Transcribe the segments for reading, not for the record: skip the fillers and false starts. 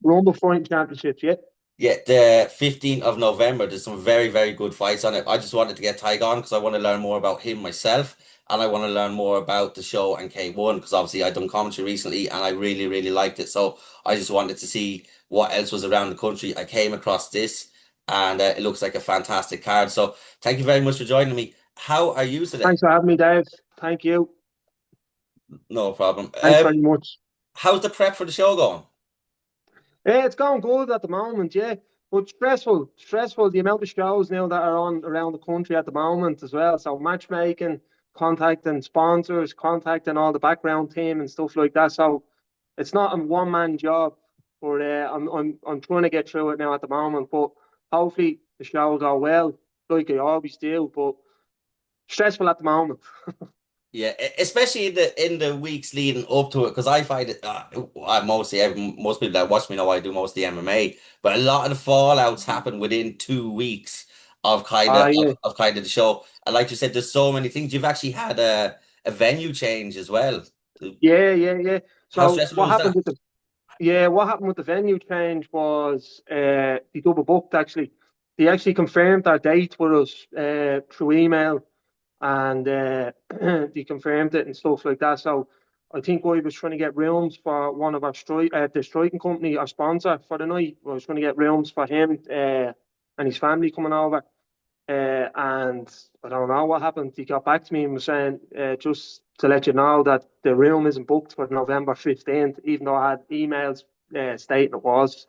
Rumble Fighting Championships, yeah. Yeah, the 15th of November, there's some very, very good fights on it. I just wanted to get Tadhg on because I want to learn more about him myself, and I want to learn more about the show and K1 because obviously I done commentary recently and I really, really liked it. So I just wanted to see what else was around the country. I came across this and it looks like a fantastic card. So thank you very much for joining me. How are you today? Thanks for having me, Dave. Thank you. No problem. Thanks very much. How's the prep for the show going? Yeah, it's going good at the moment, yeah. But stressful. The amount of shows now that are on around the country at the moment as well. So matchmaking, contacting sponsors, contacting all the background team and stuff like that. So it's not a one man job, but I'm trying to get through it now at the moment. But hopefully the show will go well, like I always do. But stressful at the moment. Yeah, especially in the weeks leading up to it, because I find it. I most people that watch me know I do most of the MMA, but a lot of the fallouts happen within 2 weeks of kind of Ah, yeah, of kind of the show. And like you said, there's so many things. You've actually had a venue change as well. yeah. How So stressful was that? what happened with the venue change was they double booked actually. They actually confirmed our date with us through email and they confirmed it and stuff like that. So I think I was trying to get rooms for one of our the striking company, our sponsor for the night. I was trying to get rooms for him and his family coming over. And I don't know what happened. He got back to me and was saying, just to let you know that the room isn't booked for November 15th, even though I had emails stating it was.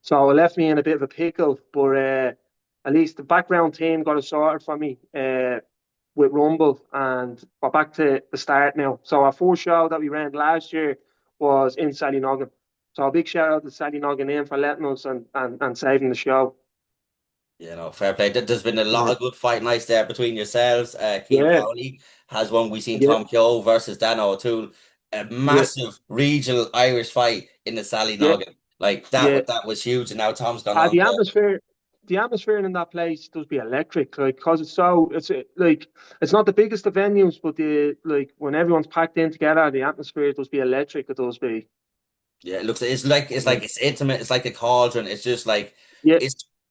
So it left me in a bit of a pickle, but at least the background team got it sorted for me with Rumble, and we're back to the start now. So our first show that we ran last year was in Sallynoggin. So a big shout out to Sallynoggin in for letting us and saving the show. Fair play. There's been a lot Yeah, of good fight nights there between yourselves. Keane yeah, Crowley has one. We seen yeah, Tom Kyo versus Dan O'Toole. A yeah, massive regional Irish fight in the Sally yeah. Noggin. Like Yeah. that was huge, and now Tom's gone Uh, on the to. atmosphere, the atmosphere in that place does be electric, like, cause like it's not the biggest of venues, but the like when everyone's packed in together, the atmosphere does be electric. It does be. Yeah, it looks. It's like it's intimate. It's like a cauldron. It's just like Yeah,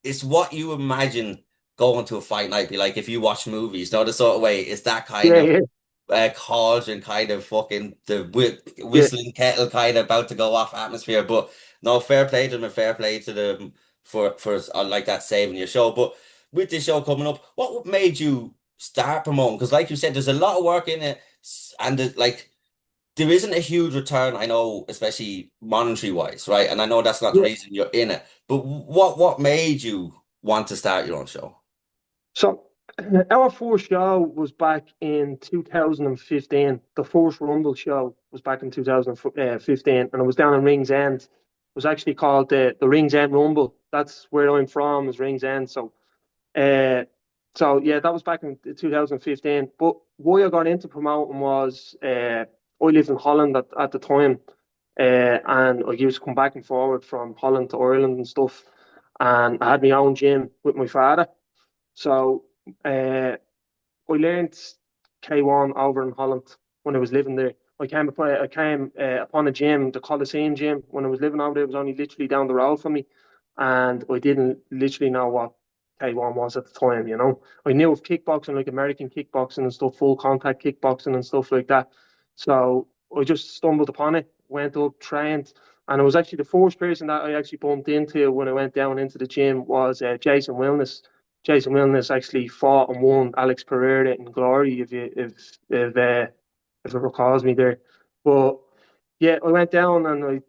it's what you imagine going to a fight night be like if you watch movies. No, the sort of way. It's that kind yeah, of yeah, cauldron kind of fucking the yeah. whistling kettle kind of about to go off atmosphere. But no, fair play to them and fair play to them for like that saving your show. But with this show coming up, what made you start promoting? Because like you said, there's a lot of work in it, and like there isn't a huge return. I know, especially monetary wise, right? And I know that's not the Yeah. reason you're in it. But what made you want to start your own show? So our first show was back in 2015. The first Rumble show was back in 2015, and it was down in Ringsend. It was actually called the Ringsend Rumble. That's where I'm from, is Ringsend. Uh, so yeah, that was back in 2015. But why I got into promoting was I lived in Holland at the time, and I used to come back and forward from Holland to Ireland and stuff. And I had my own gym with my father. So I learned K1 over in Holland when I was living there. I came upon a gym, the Coliseum gym, when I was living over there. It was only literally down the road from me, and I didn't literally know what K1 was at the time. I knew of kickboxing, like American kickboxing and stuff, full contact kickboxing and stuff like that. So I just stumbled upon it, went up, trained, and it was actually the first person that I actually bumped into when I went down into the gym was Jason Wilness. Jason Wilness actually fought and won Alex Pereira in Glory, if it recalls me there. But yeah, I went down and I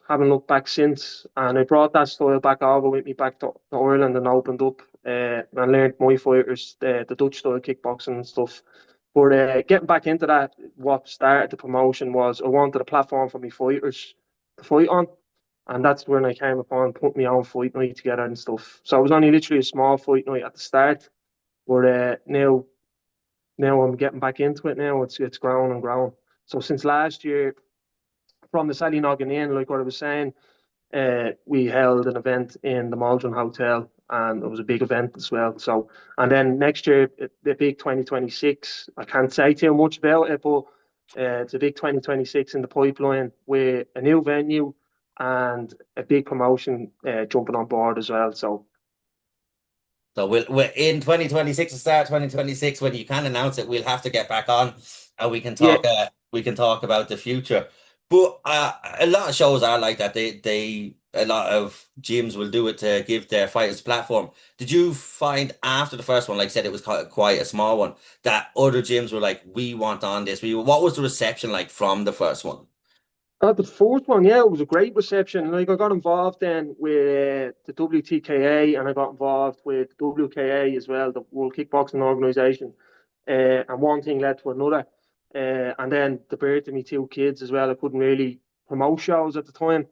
haven't looked back since, and I brought that style back over with me back to Ireland and opened up and learned my fighters, the Dutch style kickboxing and stuff. But getting back into that, what started the promotion was I wanted a platform for my fighters to fight on, and that's when I came upon putting my own fight night together and stuff. So it was only literally a small fight night at the start, but now I'm getting back into it. Now it's growing and growing. So since last year, from the Sally Noggin in, like what I was saying, we held an event in the Maldron Hotel, and it was a big event as well. So, and then next year, the big 2026. I can't say too much about it, but it's a big 2026 in the pipeline with a new venue, and a big promotion jumping on board as well. So So we'll in 2026 to start 2026 when you can announce it, we'll have to get back on and yeah, we can talk about the future. But a lot of shows are like that. They a lot of gyms will do it to give their fighters a platform. Did you find after the first one, like I said, it was quite a small one, that other gyms were like, we want on this. What was the reception like from the first one? the fourth one, yeah, it was a great reception. Like I got involved then with the WTKA, and I got involved with WKA as well, the World Kickboxing Organization. And one thing led to another. And then the birth of me two kids as well. I couldn't really promote shows at the time.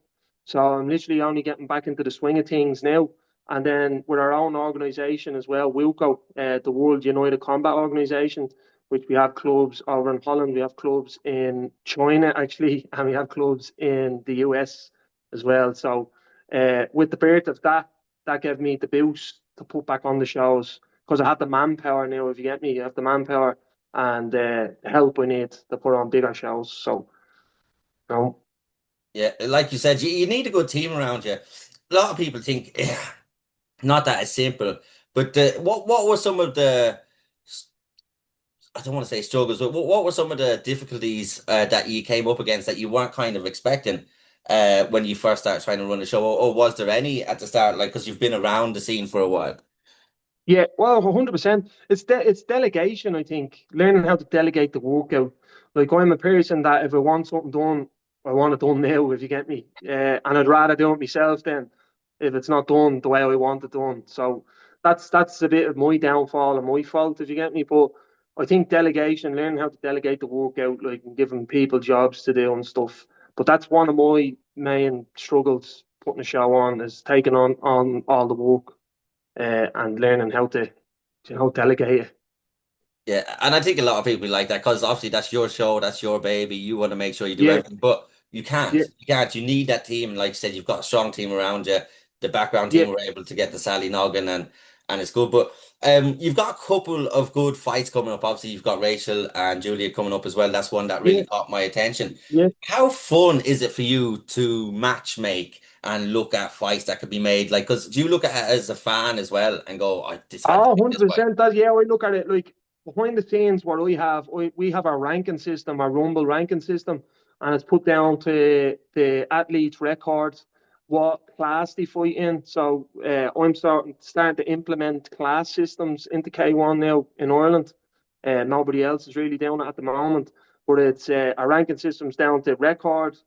So I'm literally only getting back into the swing of things now. And then with our own organization as well, WUCO, the World United Combat Organization, which we have clubs over in Holland, we have clubs in China actually, and we have clubs in the US as well. So with the birth of that, that gave me the boost to put back on the shows because I have the manpower now. If you get me, you have the manpower and help we need to put on bigger shows. So, you know, Yeah, like you said, you need a good team around you. A lot of people think not that it's simple, but what were some of the I don't want to say struggles, but what were some of the difficulties that you came up against that you weren't kind of expecting when you first started trying to run the show, or was there any at the start, like because you've been around the scene for a while? yeah, well, 100%. It's delegation, I think, learning how to delegate the work out. Like I'm a person that if I want something done, I want it done now, if you get me. And I'd rather do it myself then if it's not done the way I want it done. So that's a bit of my downfall and my fault, if you get me. But I think delegation, learning how to delegate the work out, like and giving people jobs to do and stuff. But that's one of my main struggles putting a show on is taking on all the work and learning how to, delegate it. Yeah, and I think a lot of people like that because obviously that's your show, that's your baby. You want to make sure you do Yeah, everything, but you can't. yeah, You can't. You need that team. Like I said, you've got a strong team around you. The background yeah, team were able to get the Sally Noggin and it's good. But you've got a couple of good fights coming up. Obviously, you've got Rachel and Julia coming up as well. That's one that yeah, really caught my attention. yeah. How fun is it for you to match make and look at fights that could be made? Like, because do you look at it as a fan as well and go, I decided to Oh, make this fight? 100%. That, yeah, I look at it like behind the scenes what we have our ranking system, our Rumble ranking system, and it's put down to the athletes' records, what class they fight in. So I'm starting to implement class systems into K1 now in Ireland. Nobody else is really doing it at the moment, but it's our ranking system's down to record,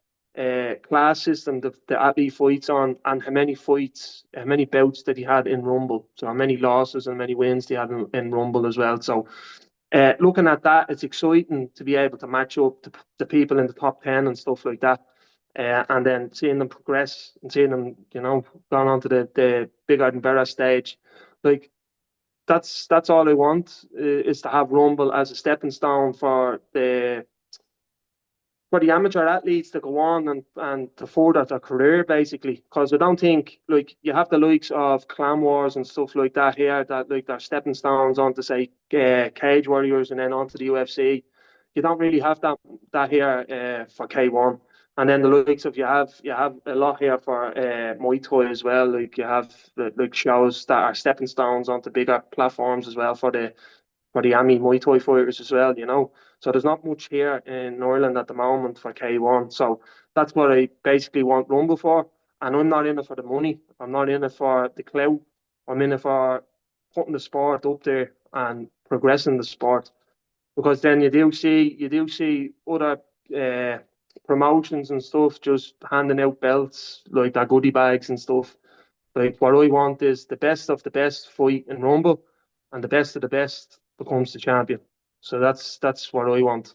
class system the athlete fights on, and how many fights, how many bouts that he had in Rumble. So how many losses and many wins he had in Rumble as well. So looking at that, it's exciting to be able to match up the people in the top 10 and stuff like that. And then seeing them progress and seeing them, going on to the bigger and better stage. Like that's all I want is to have Rumble as a stepping stone for the amateur athletes to go on and to further their career basically. Because I don't think like you have the likes of Clan Wars and stuff like that here that like they're stepping stones onto say Cage Warriors and then onto the UFC. You don't really have that here for K1. And then the likes of you have a lot here for Muay Thai as well. Like you have like shows that are stepping stones onto bigger platforms as well for the Ami Muay Thai fighters as well. So there's not much here in Ireland at the moment for K1. So that's what I basically want Rumble for. And I'm not in it for the money. I'm not in it for the clout. I'm in it for putting the sport up there and progressing the sport. Because then you do see other uh, promotions and stuff just handing out belts like their goodie bags and stuff. Like what I want is the best of the best fight in Rumble, and the best of the best becomes the champion. So that's what I want.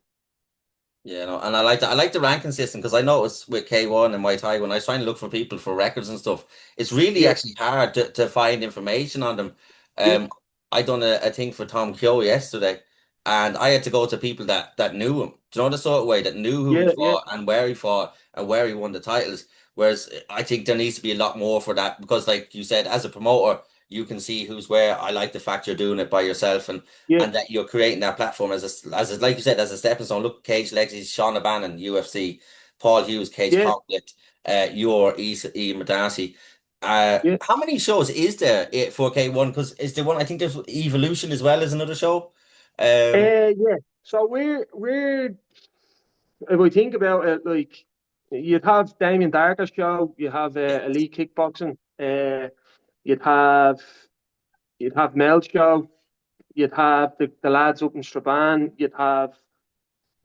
Yeah, no, and I like that. I like the ranking system because I noticed with K1 and Muay Thai when I was trying to look for people for records and stuff, it's really Yeah, actually hard to find information on them. yeah, Um, I done a thing for Tom Kyo yesterday, and I had to go to people that knew him. Do you know the sort of way that knew who he yeah, yeah, fought and where he fought and where he won the titles. Whereas I think there needs to be a lot more for that because, like you said, as a promoter, you can see who's where. I like the fact you're doing it by yourself yeah, and that you're creating that platform as like you said, as a stepping stone. Look, Cage Legacy, Sean O'Bannon, UFC, Paul Hughes, Cage yeah, Conflict. your Ian Darcy. Yeah. How many shows is there for K1? Because is there one? I think there's Evolution as well as another show. Um, Yeah. So we're if we think about it, like you'd have Damien Darker's show, you have Elite Kickboxing, you'd have you'd have Mel's show, you'd have the lads up in Strabane, you'd have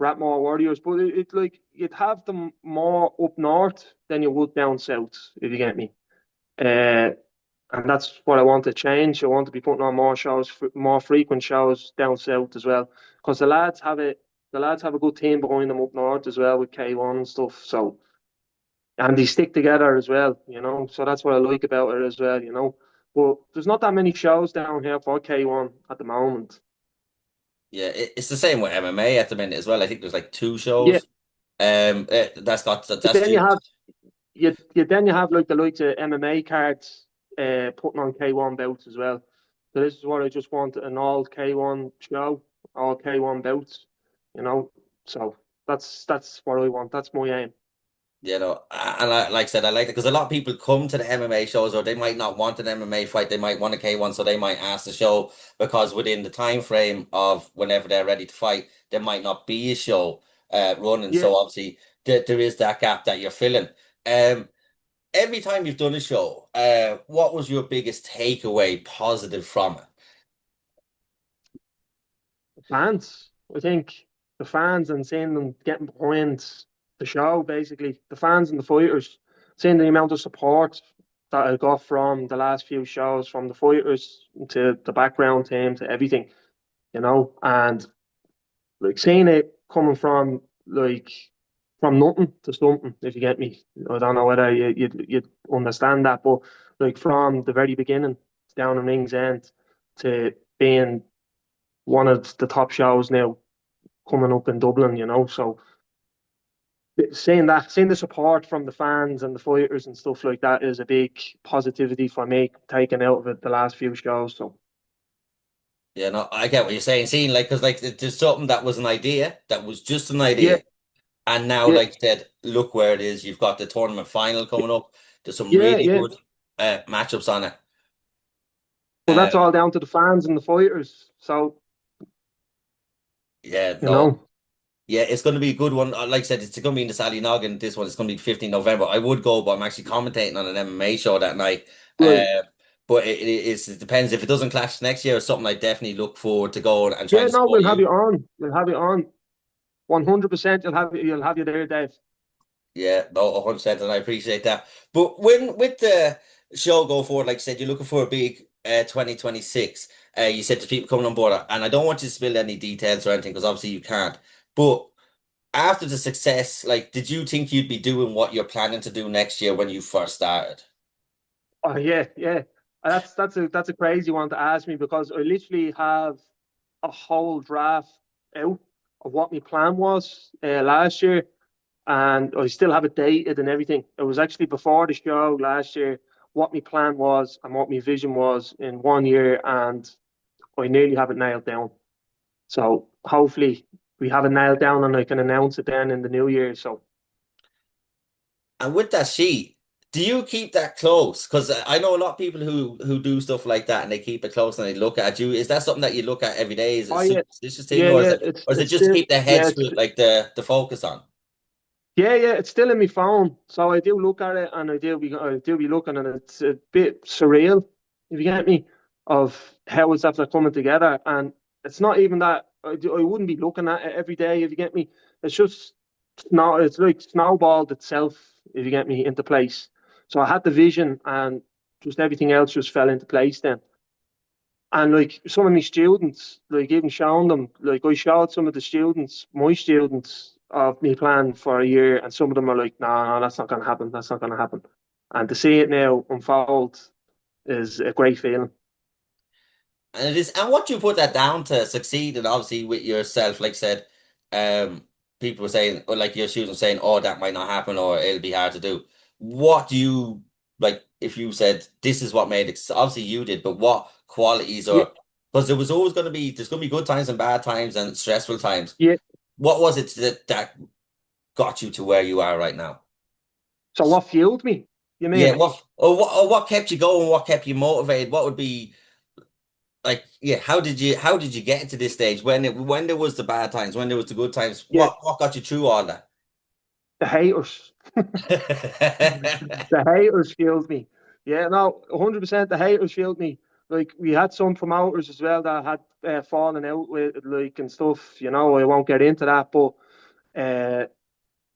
Ratmore Warriors, but like you'd have them more up north than you would down south, if you get me. Uh, and that's what I want to change. I want to be putting on more shows, more frequent shows down south as well, because the lads have a good team behind them up north as well with K1 and stuff. So and they stick together as well, you know. So that's what I like about it as well, you know. But there's not that many shows down here for K1 at the moment. yeah, it's the same with MMA at the minute as well. I think there's like two Yeah, shows. but That's due. then you have like the likes of MMA cards putting on K1 bouts as well. So this is what I just want, an all K1 show, all K1 bouts, you know. So that's what I want. That's my aim. You know, and like I said, I like it because a lot of people come to the MMA shows, or they might not want an MMA fight, they might want a K1, so they might ask the show because within the time frame of whenever they're ready to fight, there might not be a show running. Yeah, So obviously, there is that gap that you're filling. Every time you've done a show, what was your biggest takeaway positive from it? the fans. I think the fans and seeing them getting behind the show, basically the fans and the fighters, seeing the amount of support that I got from the last few shows, from the fighters to the background team to everything, you know, and like seeing it coming from like from nothing to something, if you get me. I don't know whether you'd understand that, but like from the very beginning down in Ringsend to being one of the top shows now coming up in Dublin, you know. So seeing the support from the fans and the fighters and stuff like that is a big positivity for me taking out of it the last few shows. So You know, I get what you're saying. Seeing like, because like there's something that was an idea, that was just an yeah, idea. And now, yeah, like you said, look where it is. You've got the tournament final coming up. There's some yeah, really yeah. good matchups on it. But Uh, that's all down to the fans and the fighters. So yeah, you no, know, yeah, it's going to be a good one. Like I said, it's going to be in the Sally Noggin. This one, it's going to be 15 November. I would go, but I'm actually commentating on an MMA show that night. right. But it depends. If it doesn't clash next year, or something I definitely look forward to going and trying Yeah, to no, support we'll have you. you on. We'll have you on. 100%. You'll have you there, Dave. Yeah, no, 100%, and I appreciate that. But when with the show go forward, like I said, you're looking for a big 2026. You said to people coming on board, and I don't want you to spill any details or anything because obviously you can't. But after the success, like, did you think you'd be doing what you're planning to do next year when you first started? Oh yeah, yeah. That's a crazy one to ask me because I literally have a whole draft out of what my plan was last year, and I still have it dated and everything. It was actually before the show last year what my plan was and what my vision was in 1 year, and I nearly have it nailed down. So hopefully we have it nailed down and I can announce it then in the new year. So And with that sheet, do you keep that close? Because I know a lot of people who do stuff like that and they keep it close and they look at you. Is that something that you look at every day? Is it a oh yeah, superstitious thing, yeah, or is yeah. it or is it It's just to still keep their head yeah, it's screwed, like the focus on? yeah, yeah. It's still in my phone, so I do look at it and I do be looking, and it's a bit surreal, if you get me, of how it's after coming together. And it's not even that I wouldn't be looking at it every day, if you get me. It's just snow. It's like snowballed itself, if you get me, into place. So I had the vision, and just everything else just fell into place then. And like some of my students, like even showing them, like I showed some of the students, my students, of me plan for a year, and some of them are like, "No, no, that's not going to happen. That's not going to happen." And to see it now unfold is a great feeling. And it is, and what you put that down to succeed, and obviously with yourself, like I said, people were saying, or like your students were saying, oh, that might not happen, or it'll be hard to do. What do you like if you said this is what made it? Obviously, you did, but what qualities Yeah, or because there was always going to be there's going to be good times and bad times and stressful times. yeah. What was it that got you to where you are right now? So what fueled me? You Yeah, mean? what kept you going? What kept you motivated? What would be like, yeah, how did you get into this stage when there was the bad times, when there was the good times? Yeah, What got you through all that? the haters. The haters fueled me. Yeah, no, 100% the haters fueled me. Like we had some promoters as well that had fallen out with like and stuff. You know, I won't get into that, but uh,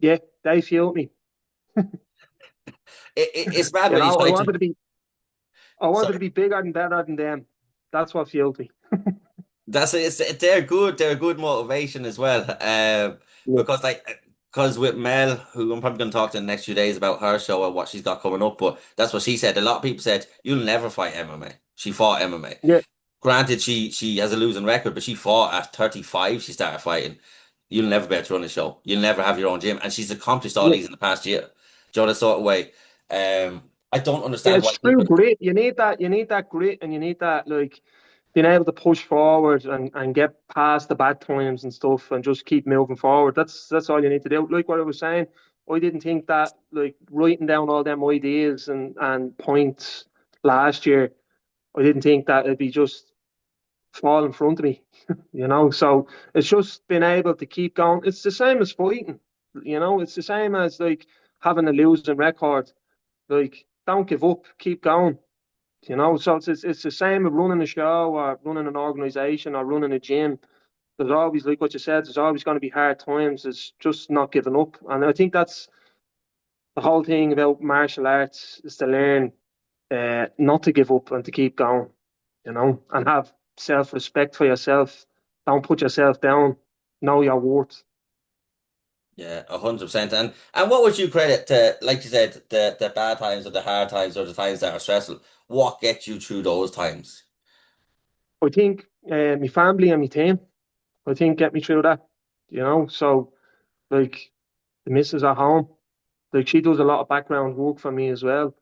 yeah, they fueled me. It's bad You when you know, try to. I wanted to Sorry. be bigger and better than them. That's what fueled me. That's they're good. They're a good motivation as well. Yeah, Because because with Mel, who I'm probably going to talk to in the next few days about her show and what she's got coming up, but that's what she said. A lot of people said you'll never fight MMA. She fought MMA. yeah, Granted, she has a losing record, but she fought at 35. She started fighting. You'll never be able to run a show. You'll never have your own gym, and she's accomplished all yeah. these in the past year. Do you know that sort of way? I don't Yeah, understand why it's true people. grit. You need that. You need that grit, and you need that like being able to push forward and get past the bad times and stuff, and just keep moving forward. That's all you need to do. Like what I was saying, I didn't think that like writing down all them ideas and points last year. I didn't think that it'd be just fall in front of me, you know. So it's just being able to keep going. It's the same as fighting, you know. It's the same as like having a losing record. Like, don't give up, keep going. You know, so it's the same with running a show or running an organization or running a gym. There's always, like what you said, there's always going to be hard times. It's just not giving up. And I think that's the whole thing about martial arts is to learn not to give up and to keep going, you know, and have self respect for yourself. Don't put yourself down. Know your worth. Yeah, 100%. And what would you credit to, like you said, the bad times or the hard times or the times that are stressful? What gets you through those times? I think my family and my team, I think, get me through that, you know. So, like, the missus at home. Like she does a lot of background work for me as well.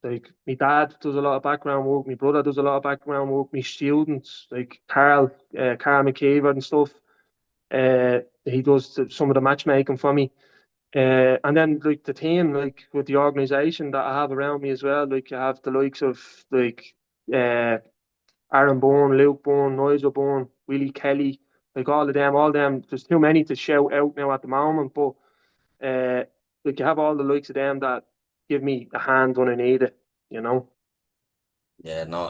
Like my dad does a lot of background work, my brother does a lot of background work, my students, like Carl McKeever and stuff. He does some of the matchmaking for me. And then like the team, like with the organisation that I have around me as well, like I have the likes of like uh Aaron Bourne, Luke Bourne, Nigel Bourne, Willie Kelly, like all them. There's too many to shout out now at the moment, but uh, like you have all the likes of them that give me a hand when I need it, you know. Yeah, no,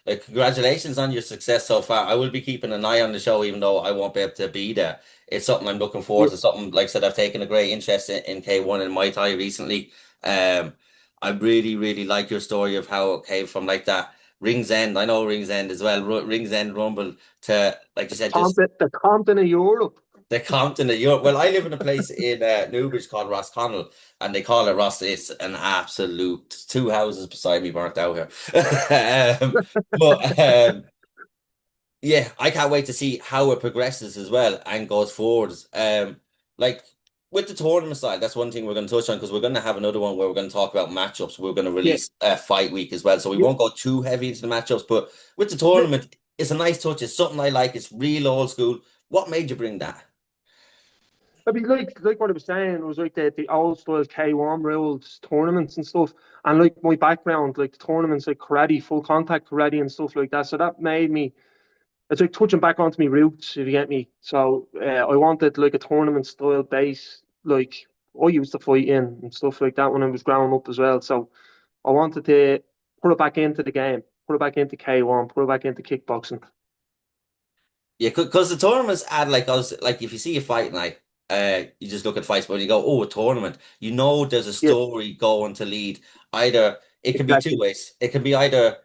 congratulations on your success so far. I will be keeping an eye on the show, even though I won't be able to be there. It's something I'm looking forward Yeah, to. Something, like I said, I've taken a great interest in K1 and Muay Thai recently. I really, really like your story of how it came from like that Ringsend. I know Ringsend as well. Ringsend Rumble to, like you said, just the continent of Europe. the Compton of Europe. Well, I live in a place in Newbridge called Rosconnell, and they call it Ross. It's an absolute two houses beside me burnt out here. But yeah, I can't wait to see how it progresses as well and goes forwards. Like with the tournament side, that's one thing we're going to touch on because we're going to have another one where we're going to talk about matchups. We're going to Yeah, release fight week as well, so we yeah, won't go too heavy into the matchups. But with the yeah. tournament, it's a nice touch. It's something I like. It's real old school. What made you bring that? I mean, like what I was saying, it was like the old style K1 rules tournaments and stuff. And like my background, like the tournaments like karate, full contact karate and stuff like that. So that made me it's like touching back onto my roots, if you get me. So I wanted like a tournament style base, like I used to fight in and stuff like that when I was growing up as well. So I wanted to put it back into the game, put it back into K1, put it back into kickboxing. Yeah, because the tournaments add like us, like if you see a fight night, you just look at fights, but you go, oh, a tournament. You know, there's a Yeah, story going to lead. Either it can be two exactly. ways. It can be either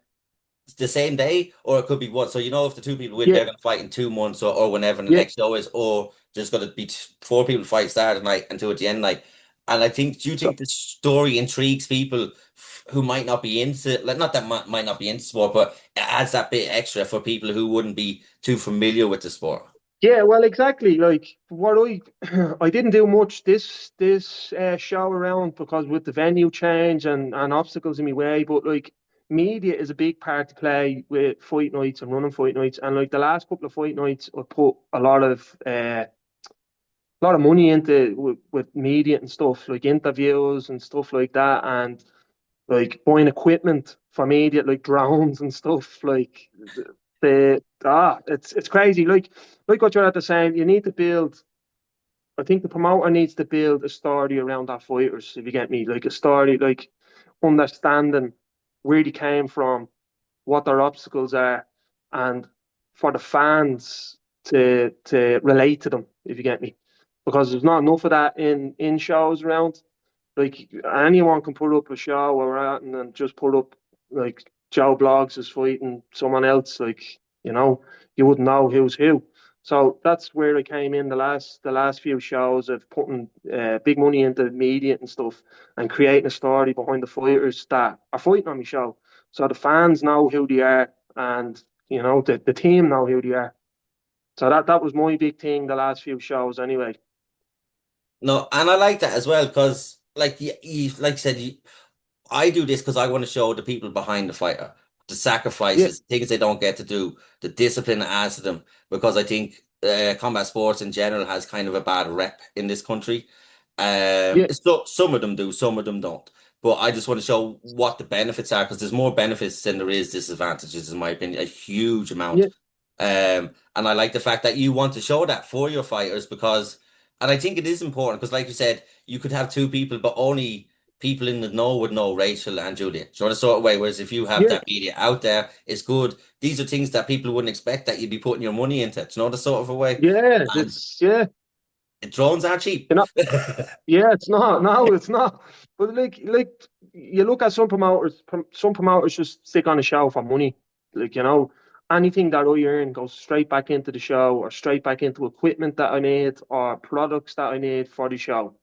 the same day, or it could be one. So you know, if the two people win, Yeah, they're going to fight in 2 months, or whenever the yeah. next show is, or there's going to be four people fight Saturday night and two at the end night. And I think, do you So think the story intrigues people who might not be into, like, not that might not be into sport, but it adds that bit extra for people who wouldn't be too familiar with the sport? yeah, well, exactly. Like what I I didn't do much this show around because with the venue change and obstacles in my way. But like media is a big part to play with fight nights and running fight nights. And like the last couple of fight nights, I put a lot of a lot of money into with media and stuff, like interviews and stuff like that, and like buying equipment for media, like drones and stuff. Like it's crazy. Like what you're at the saying, you need to build. I think the promoter needs to build a story around our fighters, if you get me, like a story, like understanding where they came from, what their obstacles are, and for the fans to relate to them, if you get me, because there's not enough of that in shows around. Like anyone can put up a show where we're at and then just put up like Joe Bloggs is fighting someone else, like you wouldn't know who's who. So that's where I came in the last few shows of putting big money into media and stuff and creating a story behind the fighters that are fighting on my show. So the fans know who they are and the team know who they are. So that was my big thing the last few shows anyway. No, and I like that as well because, like you said, I do this because I want to show the people behind the fighter the Yeah, sacrifices, things they don't get to do, the discipline it adds to them. Because I think combat sports in general has kind of a bad rep in this country. yeah, So some of them do, some of them don't. But I just want to show what the benefits are because there's more benefits than there is disadvantages, in my opinion, a huge amount. yeah, And I like the fact that you want to show that for your fighters because, and I think it is important because, like you said, you could have two people, but only people in the know would know Rachel and Julia. Do you know the sort of way? Whereas if you have yeah, that media out there, it's good. These are things that people wouldn't expect that you'd be putting your money into. Do you know the sort of a way? yeah. And It's yeah. drones are cheap. You know, yeah, it's not. No, it's not. But like you look at some promoters just stick on a show for money. Like, anything that I earn goes straight back into the show or straight back into equipment that I need or products that I need for the show,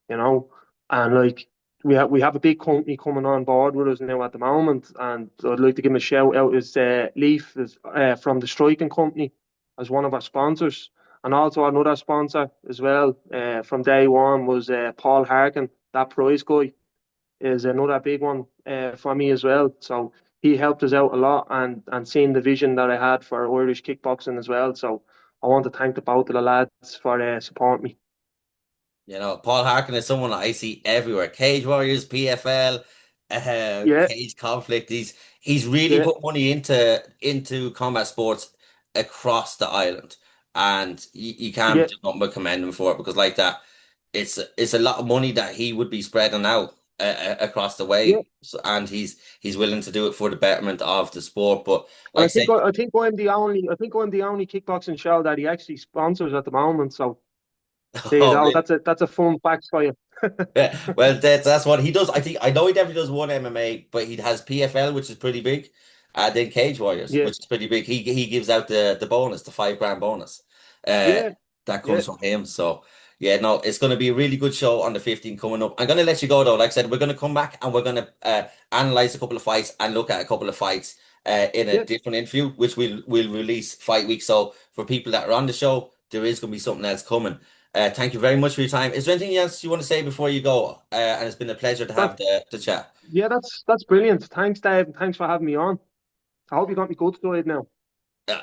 you know. And like we have a big company coming on board with us now at the moment, and I'd like to give them a shout out is Leaf is from the Striking Company as one of our sponsors, and also another sponsor as well from day one was Paul Harkin. That prize guy is another big one for me as well. So he helped us out a lot and seeing the vision that I had for Irish kickboxing as well. So I want to thank the both of the lads for supporting me. You know, Paul Harkin is someone I see everywhere. Cage Warriors, PFL, Yeah, Cage Conflict. He's really yeah, put money into combat sports across the island, and you can't yeah, do nothing but commend him for it because like that, it's a lot of money that he would be spreading out across the yeah. way. So, and he's willing to do it for the betterment of the sport. But And like I say, I think I'm the only kickboxing show that he actually sponsors at the moment. So there you oh go. really? That's a fun fact for you. Yeah, well, that's what he does. I think I know he definitely does one MMA, but he has PFL, which is pretty big, and then Cage Warriors, Yeah, which is pretty big. He gives out the bonus, the 5 grand bonus, uh, yeah, that yeah, comes from him. So yeah, no, it's going to be a really good show on the 15th coming up. I'm going to let you go though. Like I said, we're going to come back and we're going to analyze a couple of fights and look at a couple of fights in a yeah. different interview, which we'll release fight week. So for people that are on the show, there is going to be something else coming. Thank you very much for your time. Is there anything else you want to say before you go? And it's been a pleasure to That have the chat. yeah, that's brilliant. Thanks, Dave, and thanks for having me on. I hope you got me good side now.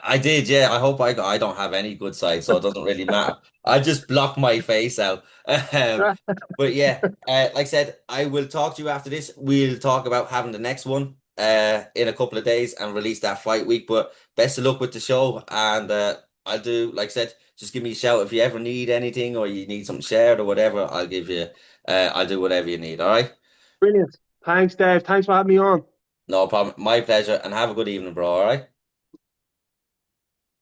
I did, yeah. I hope I don't have any good side, so it doesn't really matter. I just block my face out. But yeah, like I said, I will talk to you after this. We'll talk about having the next one in a couple of days and release that fight week. But best of luck with the show, and I'll do like I said. Just give me a shout if you ever need anything or you need something shared or whatever. I'll give you. I'll do whatever you need. All right. Brilliant. Thanks, Dave. Thanks for having me on. No problem. My pleasure, and have a good evening, bro. All right.